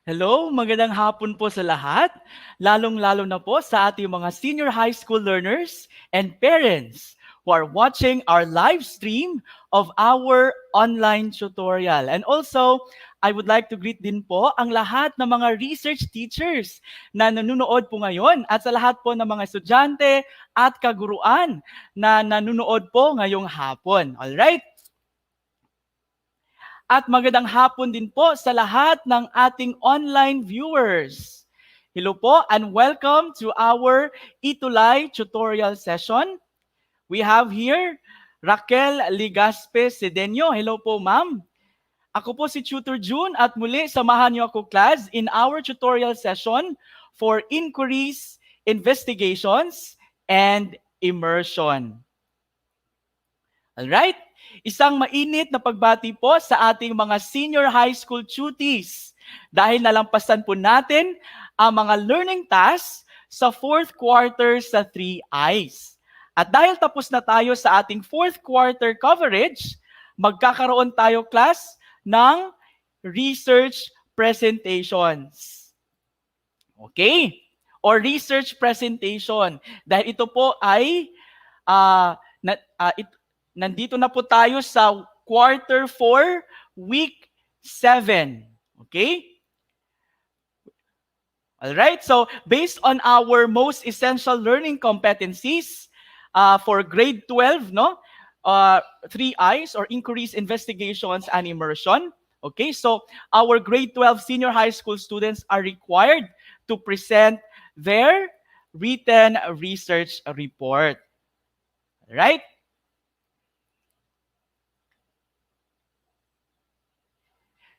Hello, magandang hapon po sa lahat, lalong-lalo na po sa ating mga senior high school learners and parents who are watching our live stream of our online tutorial. And also, I would like to greet din po ang lahat ng mga research teachers na nanonood po ngayon at sa lahat po ng mga estudyante at kaguruan na nanonood po ngayong hapon. Alright? At magandang hapon din po sa lahat ng ating online viewers. Hello po and welcome to our Itulay tutorial session. We have here Raquel Ligaspe Sedeño. Hello po ma'am. Ako po si Tutor June at muli samahan niyo ako class in our tutorial session for inquiries, investigations, and immersion. Alright? Isang mainit na pagbati po sa ating mga senior high school tutees dahil nalampasan po natin ang mga learning tasks sa fourth quarter sa 3 Eyes. At dahil tapos na tayo sa ating fourth quarter coverage, magkakaroon tayo class ng research presentations. Okay? Or research presentation. Dahil ito po ay uh, na, uh, it, nandito na po tayo sa quarter 4, week 7. Okay? Alright, so based on our most essential learning competencies for grade 12, no? 3 Eyes or inquiries, investigations, and immersion. Okay, so our grade 12 senior high school students are required to present their written research report. Right?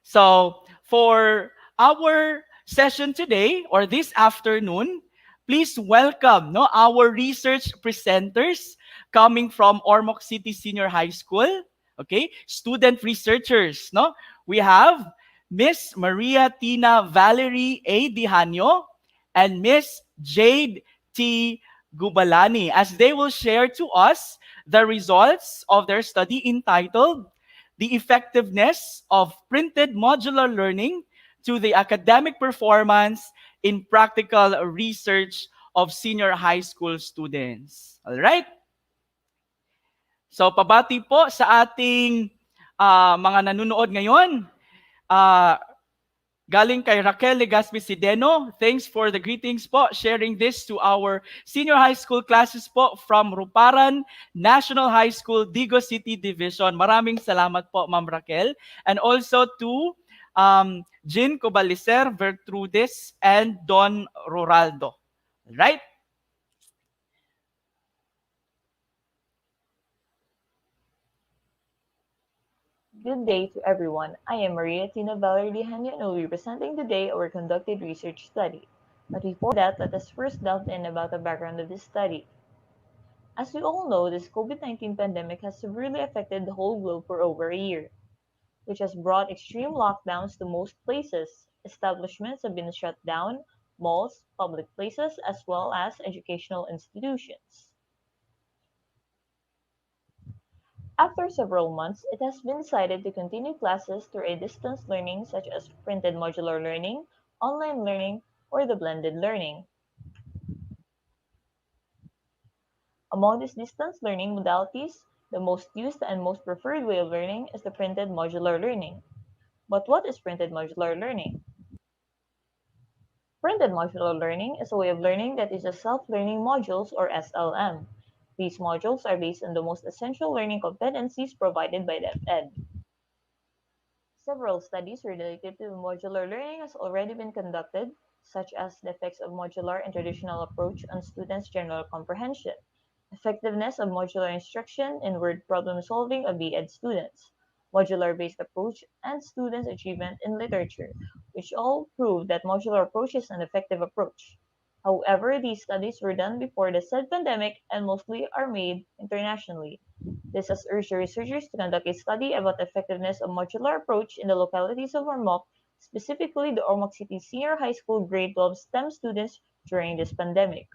So for our session today or this afternoon, please welcome our research presenters coming from Ormoc City Senior High School. Okay, student researchers. We have Miss Maria Tina Valerie A. Dihanyo and Miss Jade T. Gubalani as they will share to us the results of their study entitled the effectiveness of printed modular learning to the academic performance in practical research of senior high school students. All right? So pabati po sa ating mga nanonood ngayon. Galing kay Raquel Legaspi Sideno, thanks for the greetings po, sharing this to our senior high school classes po from Ruparan National High School, Digo City Division. Maraming salamat po, Ma'am Raquel. And also to Jean Cobalicer, Vertrudes, and Don Ruraldo. Right? Good day to everyone. I am Maria Tina Valerie Dihanyo and will be presenting today our conducted research study. But before that, let us first delve in about the background of this study. As we all know, this COVID-19 pandemic has severely affected the whole globe for over a year, which has brought extreme lockdowns to most places. Establishments have been shut down, malls, public places, as well as educational institutions. After several months, it has been decided to continue classes through a distance learning such as printed modular learning, online learning, or the blended learning. Among these distance learning modalities, the most used and most preferred way of learning is the printed modular learning. But what is printed modular learning? Printed modular learning is a way of learning that uses self-learning modules or SLM. These modules are based on the most essential learning competencies provided by the ed. Several studies related to modular learning has already been conducted, such as the effects of modular and traditional approach on students' general comprehension, effectiveness of modular instruction in word problem solving of B.Ed students, modular-based approach, and students' achievement in literature, which all prove that modular approach is an effective approach. However, these studies were done before the said pandemic and mostly are made internationally. This has urged the researchers to conduct a study about the effectiveness of modular approach in the localities of Ormoc, specifically the Ormoc City Senior High School Grade 12 STEM students during this pandemic.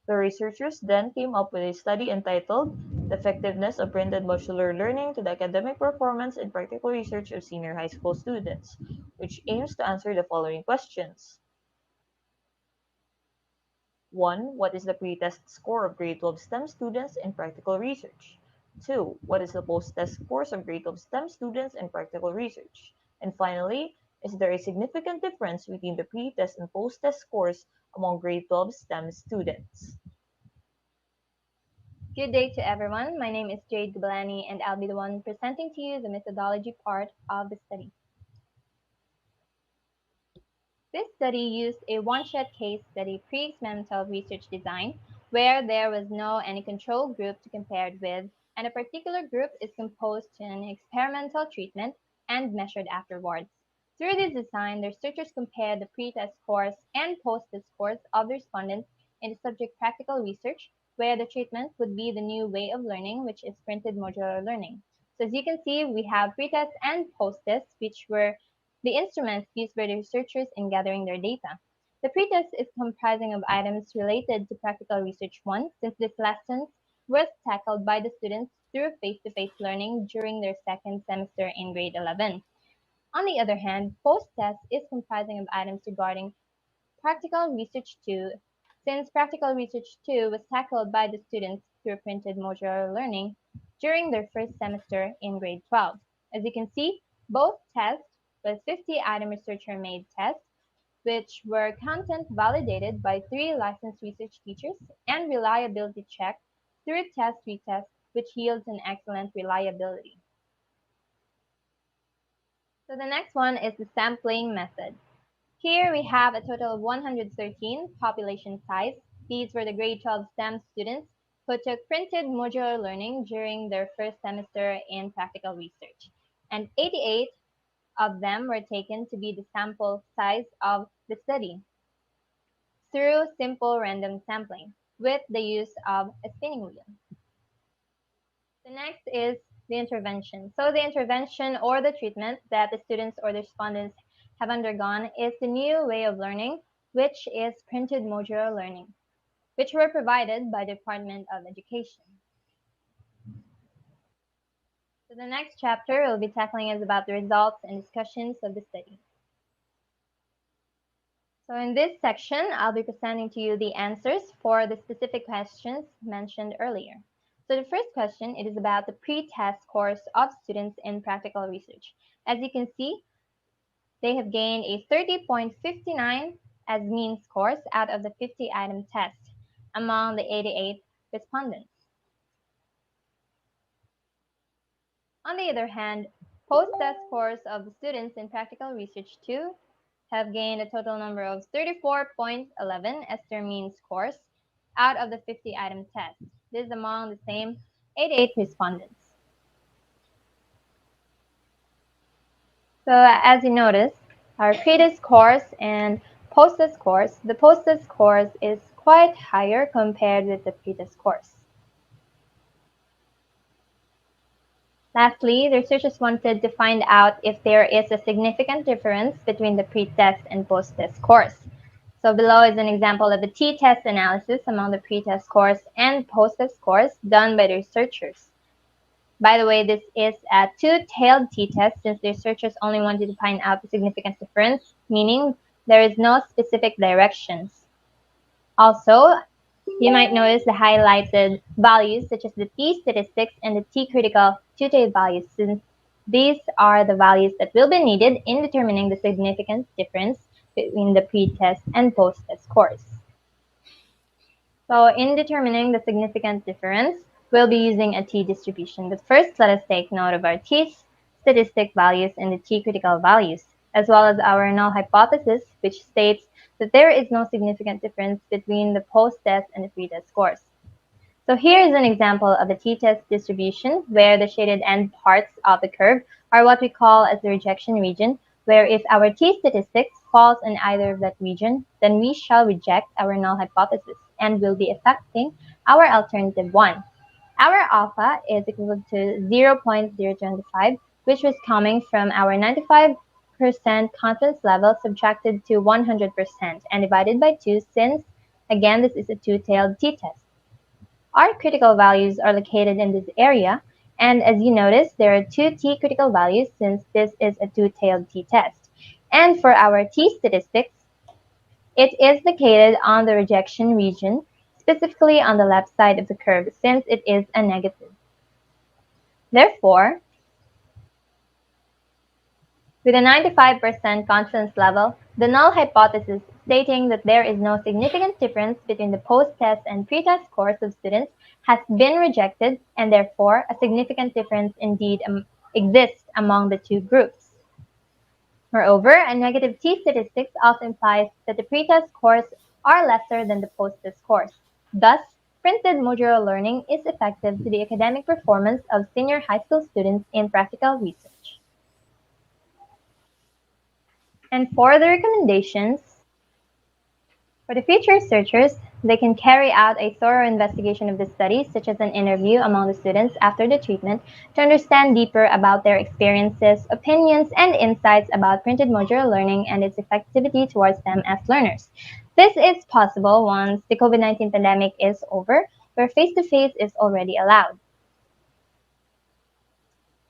The researchers then came up with a study entitled "The Effectiveness of Printed Modular Learning to the Academic Performance in Practical Research of Senior High School Students," which aims to answer the following questions. 1. What is the pre-test score of grade 12 STEM students in practical research? 2. What is the post-test scores of grade 12 STEM students in practical research? And finally, is there a significant difference between the pre-test and post-test scores among grade 12 STEM students? Good day to everyone. My name is Jade Gablani, and I'll be the one presenting to you the methodology part of the study. This study used a one-shot case study pre-experimental research design where there was no any control group to compare it with, and a particular group is composed to an experimental treatment and measured afterwards. Through this design, the researchers compared the pre-test scores and post-test scores of the respondents in the subject practical research, where the treatment would be the new way of learning, which is printed modular learning. So as you can see, we have pre-test and post-test, which were the instruments used by the researchers in gathering their data. The pretest is comprising of items related to practical research 1, since these lessons were tackled by the students through face-to-face learning during their second semester in grade 11. On the other hand, post-test is comprising of items regarding Practical Research 2, since Practical Research 2 was tackled by the students through printed modular learning during their first semester in grade 12. As you can see, both tests with 50-item researcher-made tests, which were content validated by 3 licensed research teachers and reliability checked through test retest, which yields an excellent reliability. So the next one is the sampling method. Here we have a total of 113 population size. These were the grade 12 STEM students who took printed modular learning during their first semester in practical research. And 88 of them were taken to be the sample size of the study through simple random sampling with the use of a spinning wheel. The next is the intervention. So the intervention or the treatment that the students or the respondents have undergone is the new way of learning, which is printed modular learning, which were provided by the Department of Education. So the next chapter we'll be tackling is about the results and discussions of the study. So in this section, I'll be presenting to you the answers for the specific questions mentioned earlier. So the first question, it is about the pre-test scores of students in practical research. As you can see, they have gained a 30.59 as mean scores out of the 50-item test among the 88 respondents. On the other hand, post-test scores of the students in practical research 2 have gained a total number of 34.11 as their mean scores out of the 50-item test. This is among the same 88 respondents. So as you notice, our pre-test scores and post-test scores, the post-test scores is quite higher compared with the pre-test scores. Lastly, the researchers wanted to find out if there is a significant difference between the pre-test and post-test scores. So below is an example of a t-test analysis among the pre-test scores and post-test scores done by the researchers. By the way, this is a two-tailed t-test since the researchers only wanted to find out the significant difference, meaning there is no specific directions. Also, you might notice the highlighted values such as the t-statistics and the t-critical two-tailed values, since these are the values that will be needed in determining the significant difference between the pre-test and post-test scores. So in determining the significant difference, we'll be using a t-distribution. But first, let us take note of our t-statistic values and the t-critical values, as well as our null hypothesis, which states that there is no significant difference between the post-test and the pre-test scores. So here is an example of a t-test distribution where the shaded end parts of the curve are what we call as the rejection region, where if our t-statistics falls in either of that region, then we shall reject our null hypothesis and will be affecting our alternative 1. Our alpha is equal to 0.025, which was coming from our 95% confidence level subtracted to 100% and divided by 2 since Again, this is a two-tailed t-test. Our critical values are located in this area, and as you notice, there are two t critical values since this is a two-tailed t-test. And for our t statistics, it is located on the rejection region, specifically on the left side of the curve since it is a negative. Therefore, with a 95% confidence level, the null hypothesis stating that there is no significant difference between the post-test and pre-test scores of students has been rejected, and therefore a significant difference indeed exists among the two groups. Moreover, a negative t-statistics also implies that the pre-test scores are lesser than the post-test scores. Thus, printed modular learning is effective to the academic performance of senior high school students in practical research. And for the recommendations, for the future researchers, they can carry out a thorough investigation of the study, such as an interview among the students after the treatment, to understand deeper about their experiences, opinions, and insights about printed modular learning and its effectivity towards them as learners. This is possible once the COVID-19 pandemic is over, where face-to-face is already allowed.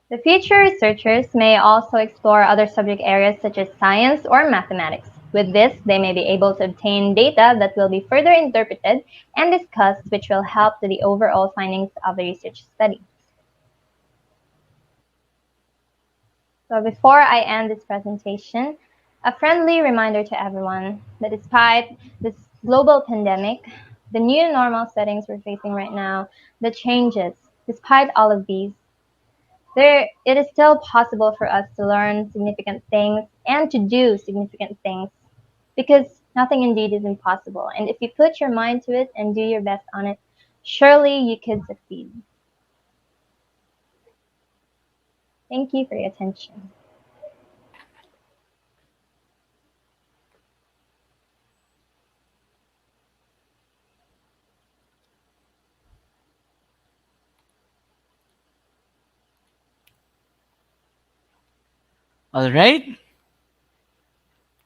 The future researchers may also explore other subject areas such as science or mathematics. With this, they may be able to obtain data that will be further interpreted and discussed, which will help to the overall findings of the research study. So before I end this presentation, a friendly reminder to everyone that despite this global pandemic, the new normal settings we're facing right now, the changes, despite all of these, it is still possible for us to learn significant things and to do significant things because nothing indeed is impossible. And if you put your mind to it and do your best on it, surely you could succeed. Thank you for your attention. All right.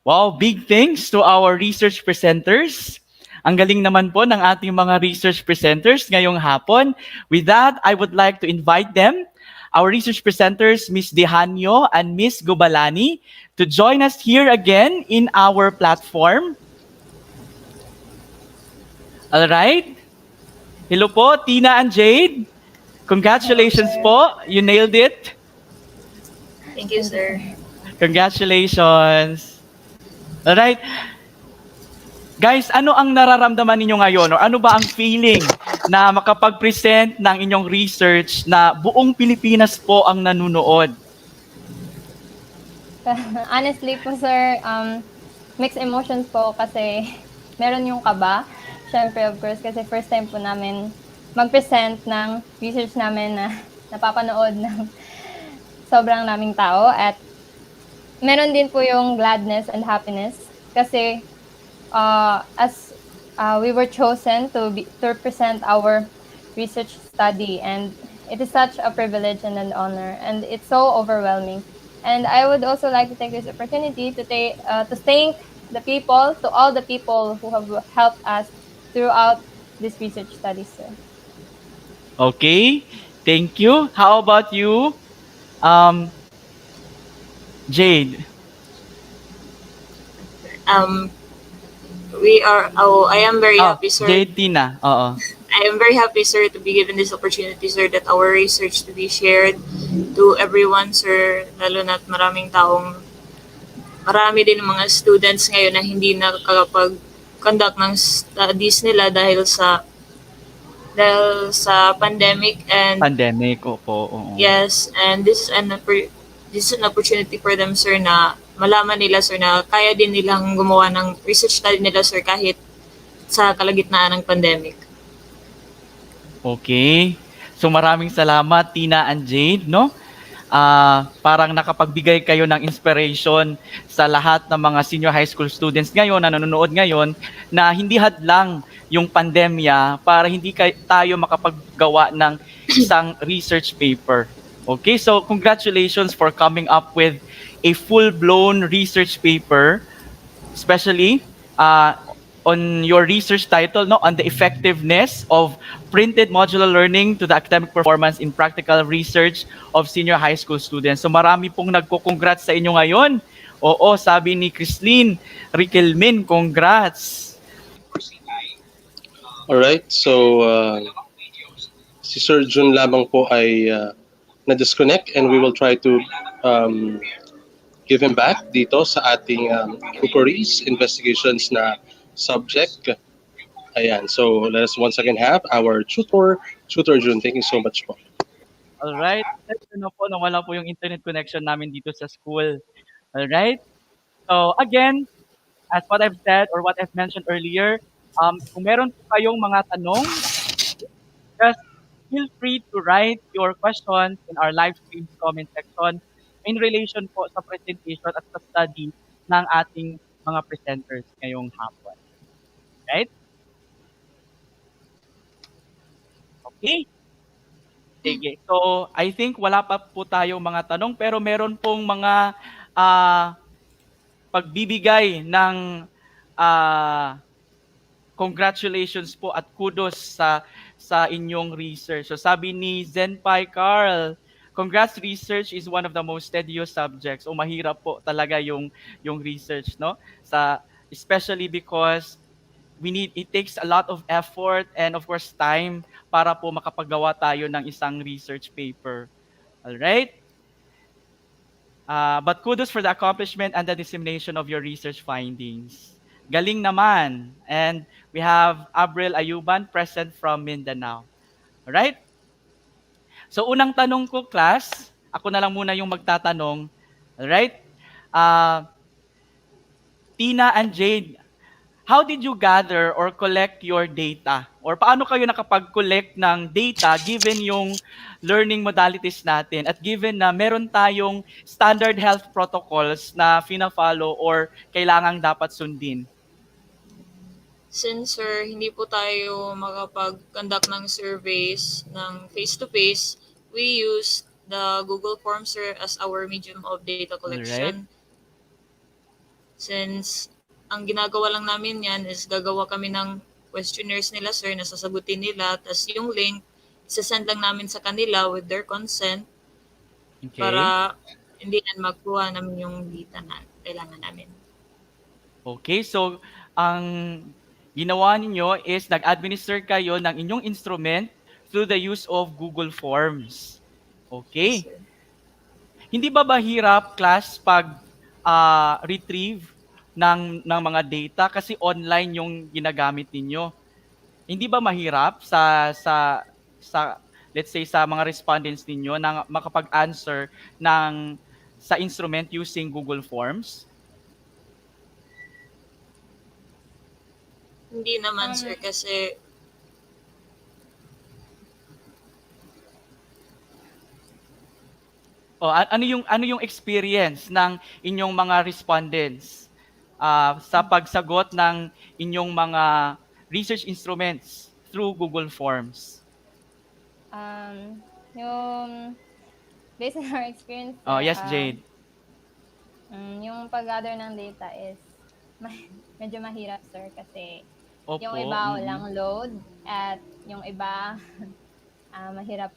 Wow, big thanks to our research presenters. Ang galing naman po ng ating mga research presenters ngayong hapon. With that, I would like to invite them, our research presenters, Ms. Dehanyo and Ms. Gobalani, to join us here again in our platform. All right. Hello po, Tina and Jade. Hello, Congratulations sir. po. You nailed it. Thank you, sir. Congratulations. All right. Guys, ano ang nararamdaman ninyo ngayon or ano ba ang feeling na makapag-present ng inyong research na buong Pilipinas po ang nanunood? Honestly po, sir, mixed emotions po kasi meron yung kaba. Siyempre, of course, kasi first time po namin mag-present ng research namin na napapanood ng sobrang naming tao. At meron din po yung gladness and happiness kasi as we were chosen to represent our research study, and it is such a privilege and an honor, and it's so overwhelming. And I would also like to take this opportunity to thank the people, to all the people who have helped us throughout this research study, sir. Okay, thank you. How about you, Jade? Um, we are. Oh, I am very Oh, happy, sir. Jade, Tina. Oo. I am very happy, sir, to be given this opportunity, sir, that our research to be shared to everyone, sir. Lalo na't marami din mga students ngayon na hindi nakakapag-conduct ng studies nila dahil sa pandemic. And Pandemic, opo. Oo. yes, and this is an opportunity for them, sir, na malaman nila, sir, na kaya din nilang gumawa ng research study nila, sir, kahit sa kalagitnaan ng pandemic. Okay. So maraming salamat, Tina and Jade, no? Parang nakapagbigay kayo ng inspiration sa lahat ng mga senior high school students ngayon na nanonood ngayon na hindi hadlang yung pandemya para hindi tayo makapaggawa ng isang research paper. Okay, so congratulations for coming up with a full-blown research paper, especially on your research title, no, on the effectiveness of printed modular learning to the academic performance in practical research of senior high school students. So marami pong nagko-congrats sa inyo ngayon. Oo, sabi ni Christine Riquelmin, congrats. Alright, so si Sir Jun lamang po ay na-disconnect and we will try to um, give him back dito sa ating inquiries, investigations na subject. Ayan, so let us once again have our Tutor Jun. Thank you so much po. Alright. Ito na po, nawala po yung internet connection namin dito sa school. Alright. So again, as what I've said or what I've mentioned earlier, kung meron po kayong mga tanong, just feel free to write your questions in our live streams comment section in relation po sa presentation at sa study ng ating mga presenters ngayong hapon. Right? Okay? Sige. So, I think wala pa po tayong mga tanong pero meron pong mga pagbibigay ng ah, congratulations po at kudos sa inyong research. So sabi ni Zenpai Carl, congrats, research is one of the most tedious subjects. O mahirap po talaga yung research, no? Sa especially because it takes a lot of effort and of course time para po makapagawa tayo ng isang research paper. All right? But kudos for the accomplishment and the dissemination of your research findings. Galing naman. And we have Abril Ayuban present from Mindanao. Alright? So unang tanong ko, class, ako na lang muna yung magtatanong. Alright? Uh, Tina and Jade, how did you gather or collect your data? Or paano kayo nakapag-collect ng data given yung learning modalities natin at given na meron tayong standard health protocols na fina-follow or kailangang dapat sundin? Since sir, hindi po tayo makapag-conduct ng surveys ng face-to-face, we use the Google Forms sir as our medium of data Alright? collection. Since ang ginagawa lang namin yan is gagawa kami ng questionnaires nila sir na sasagutin nila, tapos yung link, isasend lang namin sa kanila with their consent Okay. para hindi na magkuha namin yung data na kailangan namin. Okay, so ang ginawa ninyo is nag-administer kayo ng inyong instrument through the use of Google Forms. Yes, Okay. sir. Hindi ba mahirap, class, pag retrieve ng mga data kasi online yung ginagamit ninyo? Hindi ba mahirap sa let's say sa mga respondents ninyo na makapag-answer sa instrument using Google Forms? Hindi naman Um, sir kasi O ano yung experience ng inyong mga respondents sa pagsagot ng inyong mga research instruments through Google Forms? yung based on our experience, Oh, sir, yes, Jade. yung pag-gather ng data is medyo mahirap, sir, kasi yung Opo. iba Mm-mm. walang load at yung iba mahirap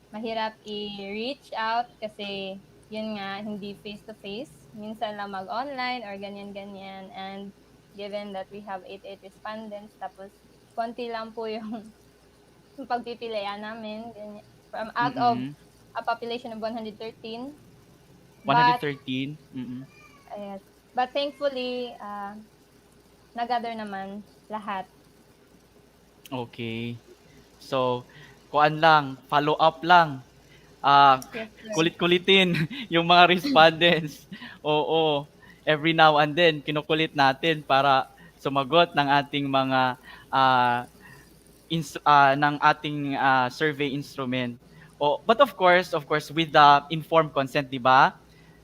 mahirap i-reach out kasi yun nga hindi face to face, minsan lang mag-online or ganyan-ganyan, and given that we have 88 respondents tapos konti lang po yung pagpipilian namin ganyan, from out of Mm-mm. a population of 113. But 113. Mm-mm. yes, but thankfully nagather naman lahat. Okay. So, kuan lang, follow up lang. Ah, Yes, sir. kulit-kulitin yung mga respondents. Oo. Every now and then, kinukulit natin para sumagot ng ating mga ah, ng ating survey instrument. But of course, with the informed consent, 'di ba?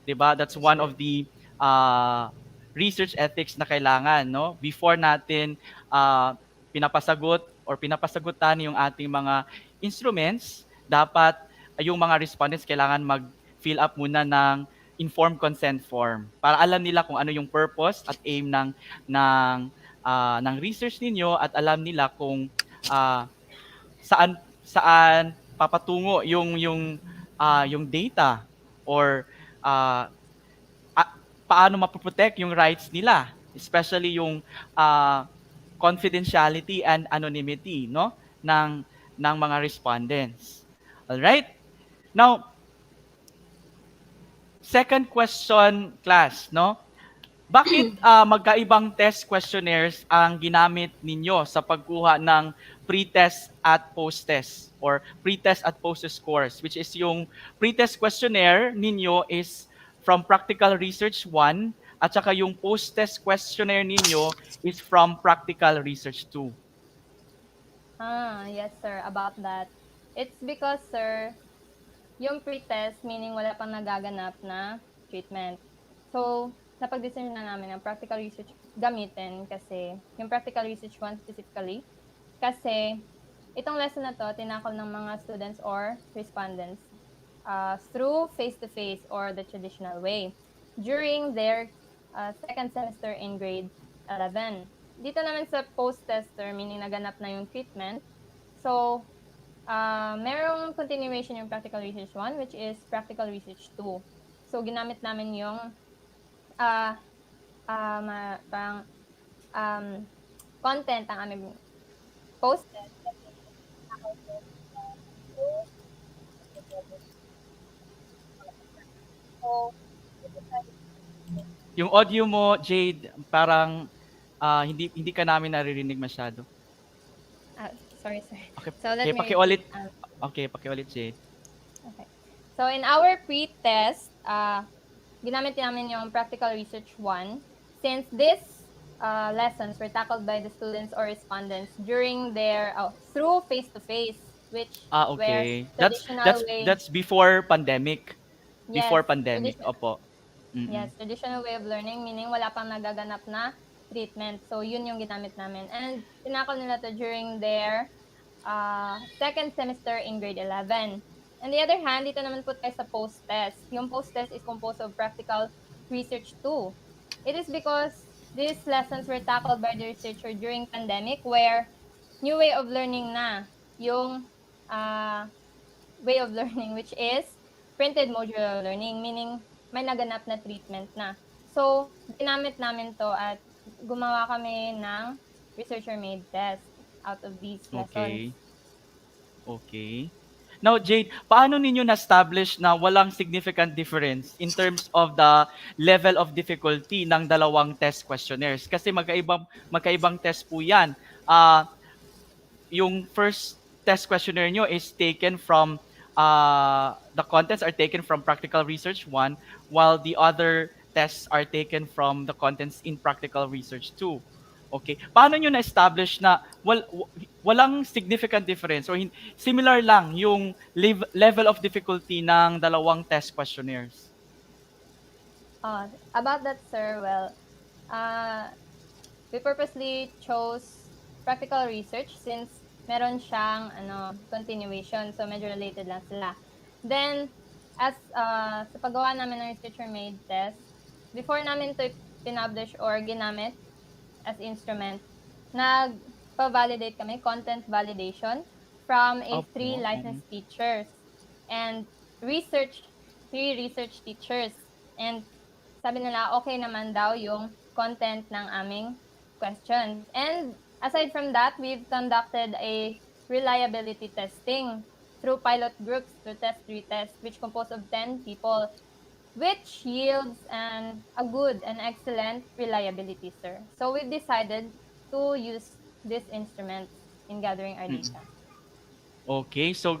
'Di ba? That's yes, one sir. of the research ethics na kailangan, no? Before natin pinapasagot or pinapasagutan yung ating mga instruments, dapat yung mga respondents kailangan mag-fill up muna ng informed consent form para alam nila kung ano yung purpose at aim ng ng research ninyo at alam nila kung saan papatungo yung data or ah, a- paano mapoprotect yung rights nila, especially yung confidentiality and anonymity, no, ng mga respondents. All right? Now, second question, class, no? Bakit magkaibang test questionnaires ang ginamit ninyo sa pagkuha ng pre-test at post-test or pre-test at post-test scores, which is yung pre-test questionnaire ninyo is from Practical Research 1 at saka yung post-test questionnaire ninyo is from Practical Research 2. Yes, sir, about that. It's because, sir, yung pre-test, meaning wala pang nagaganap na treatment. So, napag-decision na namin ang practical research gamitin kasi, yung practical research one specifically, kasi itong lesson na to, tinakol ng mga students or respondents through face-to-face or the traditional way during their second semester in grade 11. Dito naman sa post-tester, meaning naganap na yung treatment. So, merong continuation yung practical research 1, which is practical research 2. So, ginamit namin yung uh, parang um, content ang aming post-test kasi tinakol ko sa two specific So, we decided Yung audio mo, Jade, parang hindi hindi ka namin naririnig masyado. sorry, sir. Okay, So, let okay, me repeat. pakiulit. Okay, pakiulit, Jade. Okay. So, in our pre-test, ginamit namin yung practical research 1 since these lessons were tackled by the students or respondents during their through face-to-face, which where Okay. That's traditional that's way, that's before pandemic. yes, Before pandemic, tradition, opo. Mm. yes, traditional way of learning, meaning wala pang nagaganap na treatment. So, yun yung ginamit namin. And tinakol nila to during their second semester in grade 11. On the other hand, dito naman po tayo sa post-test. Yung post-test is composed of practical research too. It is because these lessons were tackled by the researcher during pandemic where new way of learning na yung uh, way of learning, which is printed modular learning, meaning may naganap na treatment na. So, ginamit namin to at gumawa kami ng researcher-made test out of these lessons. Okay. Okay. Now, Jade, paano ninyo na-establish na walang significant difference in terms of the level of difficulty ng dalawang test questionnaires? Kasi magkaibang test po 'yan. Yung first test questionnaire nyo is taken from the contents are taken from Practical Research 1, while the other tests are taken from the contents in Practical Research 2. Okay. Paano nyo na-establish na walang significant difference or similar lang yung level of difficulty ng dalawang test questionnaires? About that, sir, well, we purposely chose practical research since meron siyang continuation, so medyo related lang sila. Then, as sa paggawa namin ng researcher-made test, before namin to pinublish or ginamit as instrument, nagpa-validate kami, content validation, from a Opo. 3 licensed teachers and three research teachers. And sabi nila, okay naman daw yung content ng aming questions. And aside from that, we've conducted a reliability testing through pilot groups through test retest, which composed of 10 people, which yields a good and excellent reliability, sir. So we've decided to use these instruments in gathering our Mm. data. Okay. So,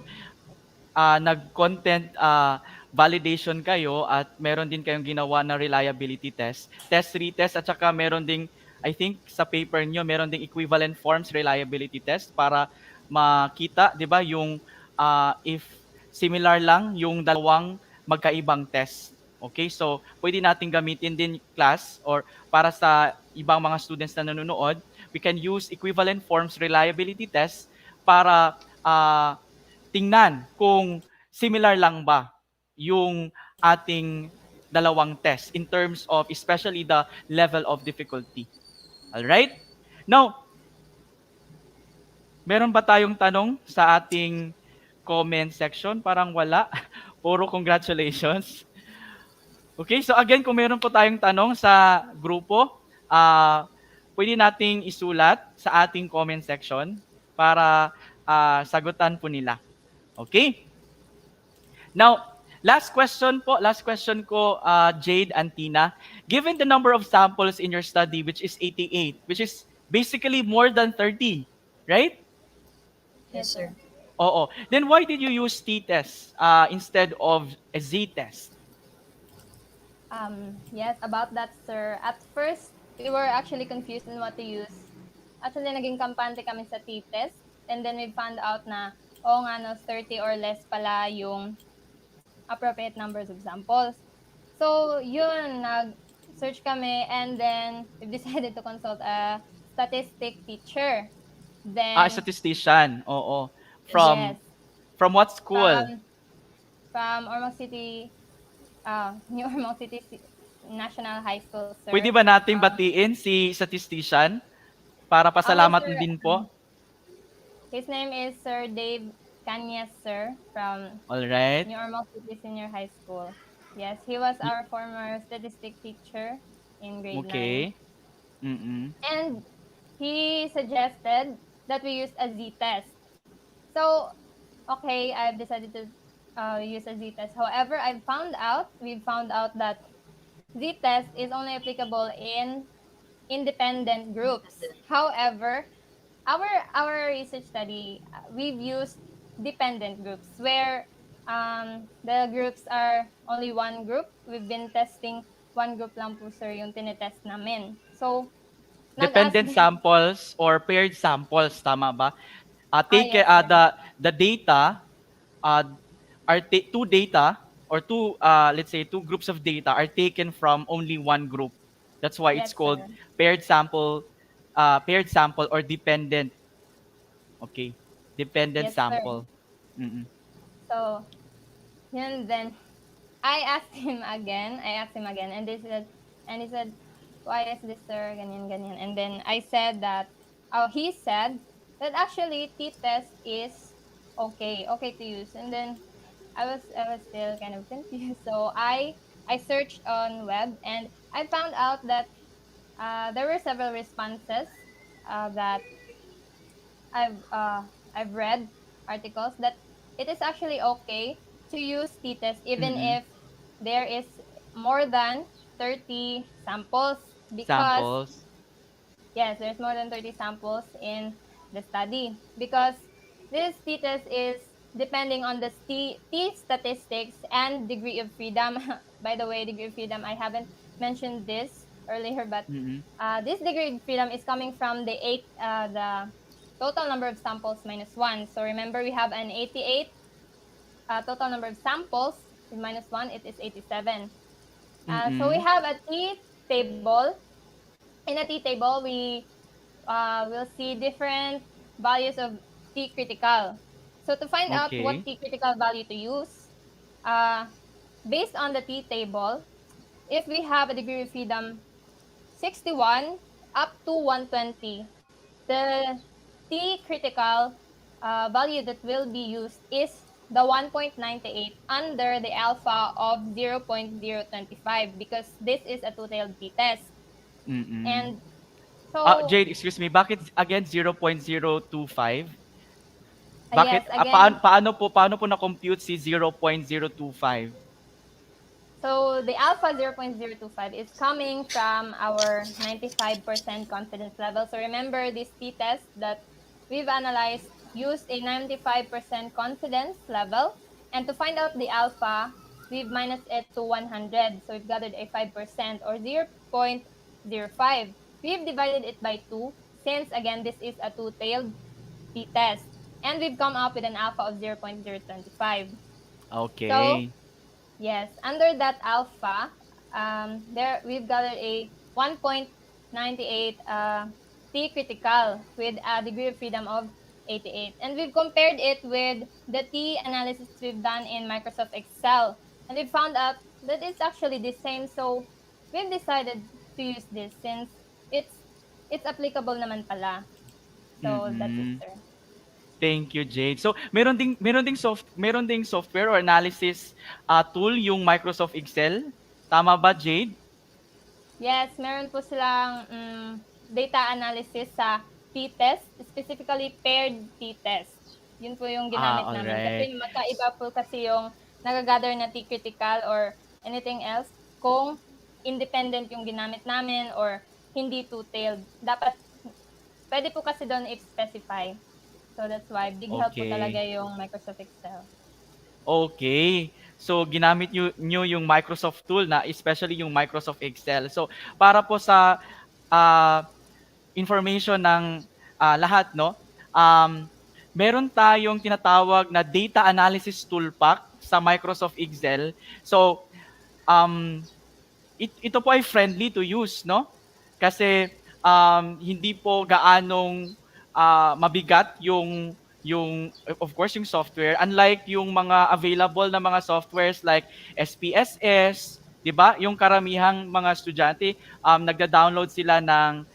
nag-content validation kayo at meron din kayong ginawa na reliability test, test retest at saka meron ding I think sa paper nyo meron ding equivalent forms reliability test para makita, 'di ba, yung if similar lang yung dalawang magkaibang test. Okay? So, pwede nating gamitin din class or para sa ibang mga students na nanonood, we can use equivalent forms reliability test para tingnan kung similar lang ba yung ating dalawang test in terms of especially the level of difficulty. All right? Now, meron ba tayong tanong sa ating comment section? Parang wala. Puro congratulations. Okay, so again, kung meron po tayong tanong sa grupo, pwede nating isulat sa ating comment section para sagutan po nila. Okay? Now, last question ko, Jade and Tina. Given the number of samples in your study, which is 88, which is basically more than 30, right? Yes, Yes, sir. sir. Oo. Then why did you use t-test instead of a z-test? Yes, about that, sir. At first, we were actually confused on what to use. Actually, naging kampante kami sa t-test. And then we found out na, oo nga, no, 30 or less pala yung appropriate numbers of samples. So, yun, nag-search kami and then we decided to consult a statistic teacher. Then, Statistician. Oo. Yes, sir. From yes, from what school? from from Ormoc City, New Ormoc City National High School, Pwede sir. ba nating batiin si statistician para Yes, pasalamat sir. din po? His name is Sir Dave Kanyas, sir, from All right. New Ormoc City Senior High School. Yes, he was Y- our former statistic teacher in grade 9. Okay. Mm-mm. And he suggested that we use a z-test. So, okay, I've decided to use a z-test. However, we found out that z-test is only applicable in independent groups. However, our research study, we've used dependent groups where the groups are only one group. We've been testing one group lang po, sir, yung tinetest namin. So, nag-ask Dependent din. samples or paired samples, tama ba? Take Yes, sir. the data uh, two data or two let's say two groups of data are taken from only one group. That's why it's Yes, called sir. paired sample or dependent. Okay, dependent Yes, sir. sample. Mm-mm. So, yun then. I asked him again. And he said, why is this, sir? Ganyan, ganyan. And then I said that, he said that actually t-test is okay to use. And then I was still kind of confused. So I searched on web and I found out that there were several responses that I've read articles that it is actually okay to use t-test even Mm-mm. if there is more than 30 samples because Samples. yes, there's more than 30 samples in the study because this t-test is depending on the t statistics and degree of freedom. By the way, degree of freedom, I haven't mentioned this earlier, but Mm-mm. this degree of freedom is coming from the total number of samples minus 1. So remember, we have an 88 total number of samples with minus 1, it is 87. So we Mm-mm. have a t table. In a t table, we will see different values of t critical. So to find out what Okay. t critical value to use, uh, based on the t table, if we have a degree of freedom 61 up to 120, the T critical value that will be used is the 1.98 under the alpha of 0.025 because this is a two-tailed t-test. Mm-mm. And so, Jade, excuse me, bakit again 0.025? Bakit yes, again, paano po na-compute si 0.025? so the alpha 0.025 is coming from our 95% confidence level. So remember this t-test that we've analyzed used a 95% confidence level. And to find out the alpha, we've minus it to 100. So we've gathered a 5% or 0.05. We've divided it by 2 since again this is a two-tailed t-test. And we've come up with an alpha of 0.025. So Okay. yes, under that alpha, there we've gathered a 1.98 T critical with a degree of freedom of 88. And we've compared it with the T analysis we've done in Microsoft Excel. And we found out that it's actually the same. So we've decided to use this since it's it's applicable naman pala. So that's it, Mm. sir. Thank you, Jade. So, meron ding software or analysis tool yung Microsoft Excel. Tama ba, Jade? Yes, meron po silang data analysis sa t-test, specifically paired t-test. Yun po yung ginamit All namin right. kasi magkaiba po kasi yung nagagather na t-critical or anything else kung independent yung ginamit namin or hindi two-tailed. Dapat, pwede po kasi doon i-specify. So that's why big help po talaga Okay. yung Microsoft Excel. Okay. So, ginamit nyo yung Microsoft tool na especially yung Microsoft Excel. So, para po sa ah, information ng lahat, no? Um, meron tayong tinatawag na data analysis tool pack sa Microsoft Excel. So, um, ito po ay friendly to use, no? Kasi hindi po gaanong mabigat yung of course yung software, unlike yung mga available na mga softwares like SPSS, 'di ba? Yung karamihang mga estudyante nagda-download sila ng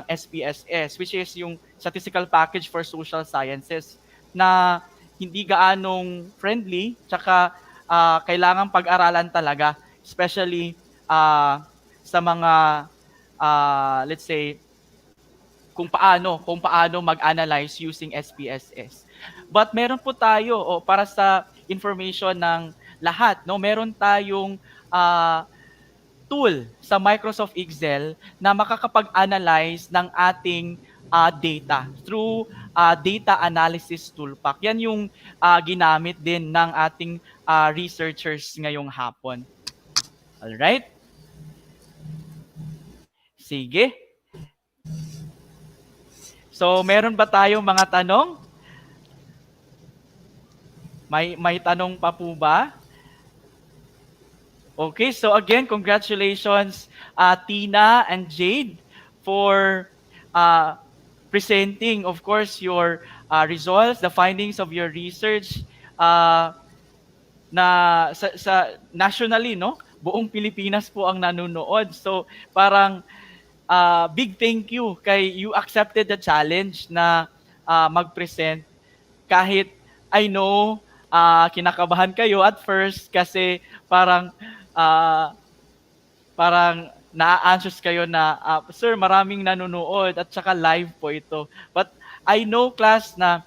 SPSS, which is yung Statistical Package for Social Sciences, na hindi gaanong friendly, tsaka kailangang pag-aralan talaga, especially sa mga let's say kung paano mag-analyze using SPSS. But meron po tayo para sa information ng lahat, no, meron tayong tool sa Microsoft Excel na makakapag-analyze ng ating data through data analysis toolpack. Yan yung ginamit din ng ating researchers ngayong hapon. Alright? Sige. So, meron ba tayong mga tanong? May tanong pa po ba? Okay, so again, congratulations, Tina and Jade, for uh, presenting, of course, your results, the findings of your research uh, na sa nationally, no? Buong Pilipinas po ang nanonood. So, parang big thank you kay you accepted the challenge na mag-present kahit I know kinakabahan kayo at first kasi parang ah, parang na-anxious kayo na sir, maraming nanonood at saka live po ito. But I know class na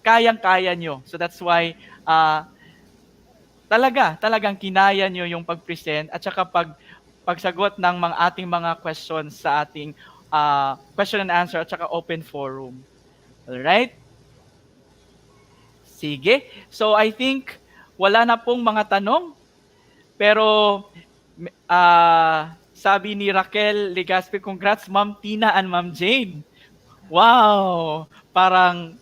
kayang-kaya nyo. So that's why talagang kinaya nyo yung pag-present at saka pagsagot ng mga ating mga questions sa ating question and answer at saka open forum. Alright? Sige. So I think wala na pong mga tanong, pero sabi ni Raquel Legaspi, congrats Ma'am Tina and Ma'am Jade. Wow! Parang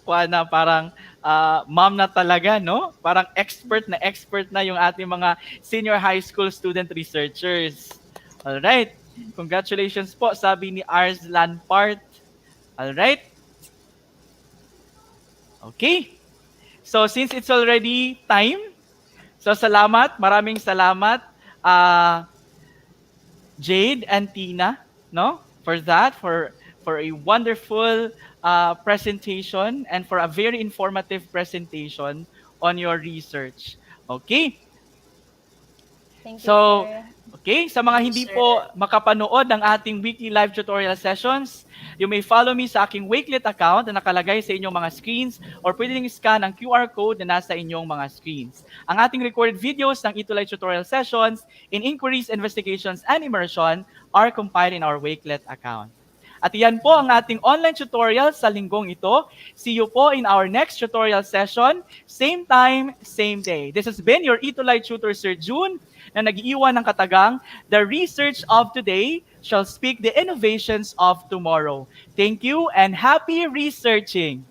ma'am na talaga, no? Parang expert na yung ating mga senior high school student researchers. Alright. Congratulations po, sabi ni Ars Lanpart. Alright. Okay. So since it's already time, so maraming salamat, Jade and Tina, no, for that, for a wonderful presentation and for a very informative presentation on your research. Okay, Thank you, so, sir. okay, sa mga Thank you, hindi sir. po makapanood ng ating weekly live tutorial sessions, you may follow me sa aking Wakelet account na nakalagay sa inyong mga screens or pwede rin scan ang QR code na nasa inyong mga screens. Ang ating recorded videos ng Live tutorial sessions in inquiries, investigations, and immersion are compiled in our Wakelet account. At iyan po ang ating online tutorial sa linggong ito. See you po in our next tutorial session. Same time, same day. This has been your Live tutor, Sir June, na nag-iwan ng katagang, the research of today shall speak the innovations of tomorrow. Thank you and happy researching!